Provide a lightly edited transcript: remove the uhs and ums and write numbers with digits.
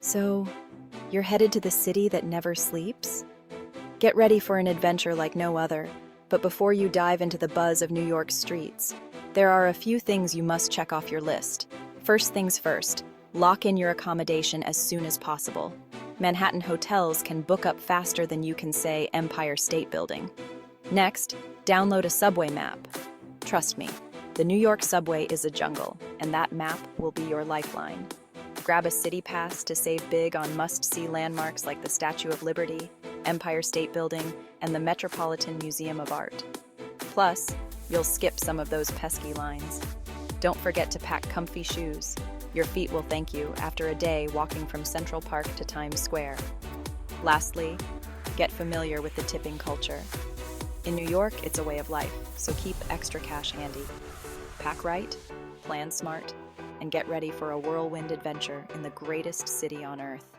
So, you're headed to the city that never sleeps? Get ready for an adventure like no other, but before you dive into the buzz of New York's streets, there are a few things you must check off your list. First things first, lock in your accommodation as soon as possible. Manhattan hotels can book up faster than you can say Empire State Building. Next, download a subway map. Trust me, the New York subway is a jungle, and that map will be your lifeline. Grab a city pass to save big on must-see landmarks like the Statue of Liberty, Empire State Building, and the Metropolitan Museum of Art. Plus, you'll skip some of those pesky lines. Don't forget to pack comfy shoes. Your feet will thank you after a day walking from Central Park to Times Square. Lastly, get familiar with the tipping culture. In New York, it's a way of life, so keep extra cash handy. Pack right, plan smart, and get ready for a whirlwind adventure in the greatest city on Earth.